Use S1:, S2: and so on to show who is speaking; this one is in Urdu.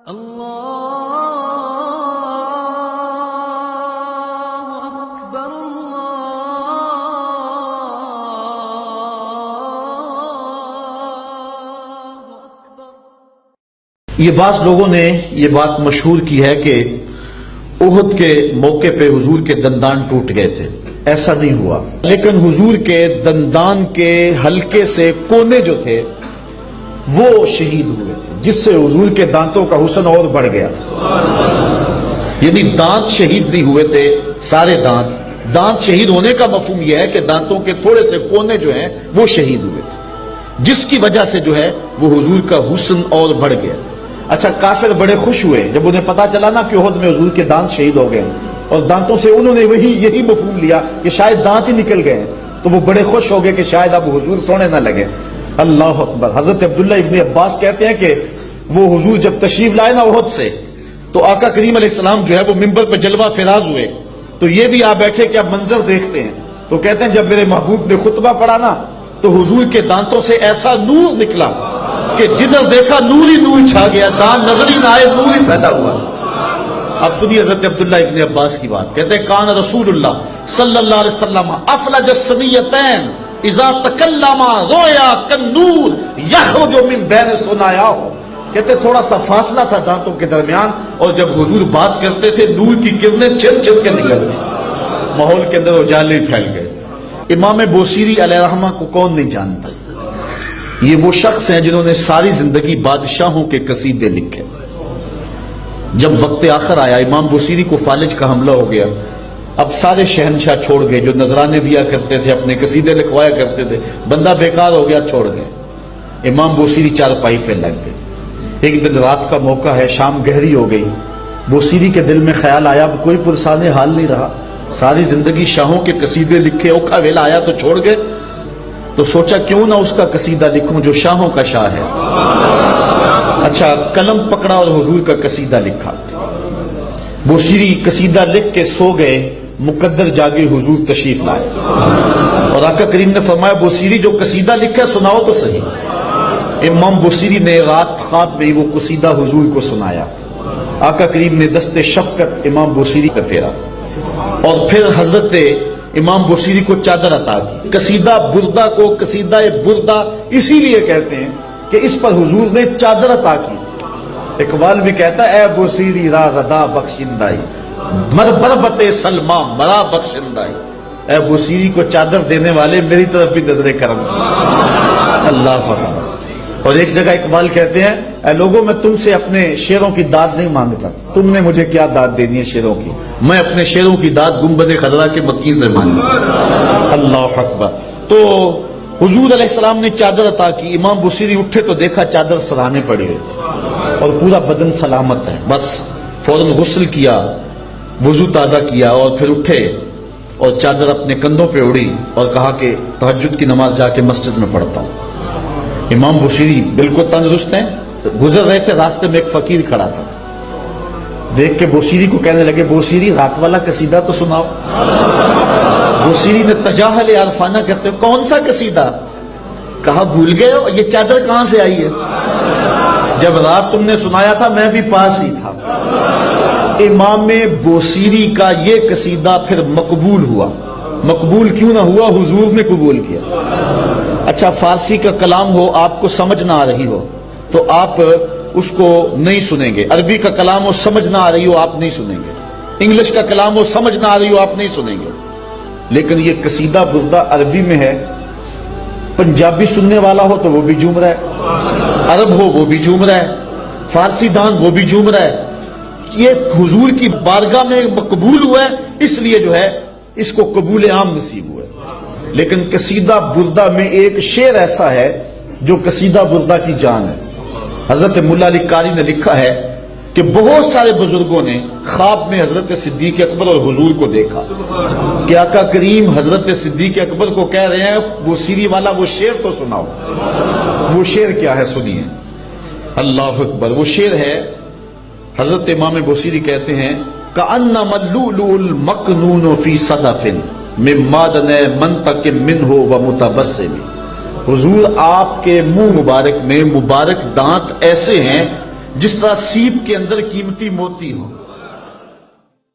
S1: یہ بعض لوگوں نے یہ بات مشہور کی ہے کہ احد کے موقع پہ حضور کے دندان ٹوٹ گئے تھے. ایسا نہیں ہوا، لیکن حضور کے دندان کے حلقے سے کونے جو تھے وہ شہید ہوئے تھے، جس سے حضور کے دانتوں کا حسن اور بڑھ گیا. یعنی دانت شہید نہیں ہوئے تھے، سارے دانت شہید ہونے کا مفہوم یہ ہے کہ دانتوں کے تھوڑے سے کونے جو ہیں وہ شہید ہوئے تھے، جس کی وجہ سے جو ہے وہ حضور کا حسن اور بڑھ گیا. اچھا، کافر بڑے خوش ہوئے جب انہیں پتا چلا نا کہ احد میں حضور کے دانت شہید ہو گئے، اور دانتوں سے انہوں نے یہی مفہوم لیا کہ شاید دانت ہی نکل گئے ہیں، تو وہ بڑے خوش ہو گئے کہ شاید اب حضور سونے نہ لگے. اللہ اکبر. حضرت عبداللہ ابن عباس کہتے ہیں کہ وہ حضور جب تشریف لائے نا احد سے، تو آقا کریم علیہ السلام جو ہے وہ منبر پہ جلوہ فراز ہوئے، تو یہ بھی آ بیٹھے کہ اب منظر دیکھتے ہیں. تو کہتے ہیں جب میرے محبوب نے خطبہ پڑھا نا تو حضور کے دانتوں سے ایسا نور نکلا کہ جدھر دیکھا نور ہی نور چھا گیا، دانت نظر ہی نہ آئے، نور ہی پیدا ہوا. اب سنیے حضرت عبداللہ ابن عباس کی بات. کہتے ہیں کان رسول اللہ صلی اللہ علیہ وسلم افلج السمیتین اذا تکلم رویا کالنور یخرج من بین ثنایاہ. کہتے تھوڑا سا فاصلہ تھا دانتوں کے درمیان، اور جب حضور بات کرتے تھے نور کی کرنیں چھل کے نکلتی، ماحول کے اندر اجالے پھیل گئے. امام بوصیری علیہ رحمہ کو کون نہیں جانتا؟ یہ وہ شخص ہیں جنہوں نے ساری زندگی بادشاہوں کے قصیدے لکھے. جب وقت آخر آیا، امام بوصیری کو فالج کا حملہ ہو گیا. اب سارے شہنشاہ چھوڑ گئے، جو نذرانے دیا کرتے تھے، اپنے قصیدے لکھوایا کرتے تھے، بندہ بیکار ہو گیا، چھوڑ گئے. امام بوصیری چارپائی پہ لگ گئے. ایک دن رات کا موقع ہے، شام گہری ہو گئی. بوصیری کے دل میں خیال آیا اب کوئی پرسان حال نہیں رہا، ساری زندگی شاہوں کے قصیدے لکھے، اوکھا ویلا آیا تو چھوڑ گئے. تو سوچا کیوں نہ اس کا قصیدہ لکھوں جو شاہوں کا شاہ ہے. اچھا، قلم پکڑا اور حضور کا قصیدہ لکھا. بوصیری قصیدہ لکھ کے سو گئے، مقدر جاگے حضور تشریف لائے، اور آقا کریم نے فرمایا بوصیری جو قصیدہ لکھا سناؤ تو صحیح. امام بوصیری نے رات خواب میں وہ قصیدہ حضور کو سنایا. آقا کریم نے دست شفقت امام بوصیری کا پھیرا، اور پھر حضرت امام بوصیری کو چادر عطا کی. قصیدہ بردہ کو قصیدہ بردہ اسی لیے کہتے ہیں کہ اس پر حضور نے چادر عطا کی. اقبال بھی کہتا ہے اے بوصیری را ردا بخشندائی مر بربت سلما مرا بخشندائی. اے بوصیری کو چادر دینے والے میری طرف بھی نظر کرم. اللہ اکبر. اور ایک جگہ اقبال کہتے ہیں اے لوگوں میں تم سے اپنے شعروں کی داد نہیں مانگتا، تم نے مجھے کیا داد دینی ہے شعروں کی، میں اپنے شعروں کی داد گنبد خضرا کے مکین سے مانگی. اللہ اکبر. تو حضور علیہ السلام نے چادر عطا کی. امام بوصیری اٹھے تو دیکھا چادر سراہنے پڑی ہے اور پورا بدن سلامت ہے. بس فوراً غسل کیا، وضو تازہ کیا، اور پھر اٹھے اور چادر اپنے کندھوں پہ اڑی اور کہا کہ تہجد کی نماز جا کے مسجد میں پڑھتا ہوں. امام بوصیری بالکل تندرست ہیں. گزر رہے تھے، راستے میں ایک فقیر کھڑا تھا، دیکھ کے بوصیری کو کہنے لگے بوصیری رات والا قصیدہ تو سناؤ. بوصیری نے تجاہل عارفانہ کرتے کون سا قصیدہ؟ کہا بھول گئے ہو، یہ چادر کہاں سے آئی ہے؟ جب رات تم نے سنایا تھا میں بھی پاس ہی تھا. امام بوصیری کا یہ قصیدہ پھر مقبول ہوا. مقبول کیوں نہ ہوا؟ حضور نے قبول کیا. اچھا، فارسی کا کلام ہو آپ کو سمجھ نہ آ رہی ہو تو آپ اس کو نہیں سنیں گے. عربی کا کلام ہو سمجھ نہ آ رہی ہو آپ نہیں سنیں گے. انگلش کا کلام ہو سمجھ نہ آ رہی ہو آپ نہیں سنیں گے. لیکن یہ قصیدہ بردہ عربی میں ہے. پنجابی سننے والا ہو تو وہ بھی جھوم رہا ہے، عرب ہو وہ بھی جھوم رہا ہے، فارسی دان وہ بھی جھوم رہا ہے. یہ حضور کی بارگاہ میں مقبول ہوا ہے، اس لیے جو ہے اس کو قبول عام نصیب ہوا ہے. لیکن قصیدہ بردہ میں ایک شعر ایسا ہے جو قصیدہ بردہ کی جان ہے. حضرت مولا علی قاری نے لکھا ہے کہ بہت سارے بزرگوں نے خواب میں حضرت صدیق اکبر اور حضور کو دیکھا کہ آقا کریم حضرت صدیق اکبر کو کہہ رہے ہیں بوصیری والا وہ شعر تو سناؤ. وہ شعر کیا ہے سنیے. اللہ اکبر. وہ شعر ہے، حضرت امام بوصیری کہتے ہیں کأنما اللؤلؤ المکنون فی صدف من معدن منطق منہ ومتبسم. حضور آپ کے منہ مبارک میں مبارک دانت ایسے ہیں جس طرح سیپ کے اندر قیمتی موتی ہو.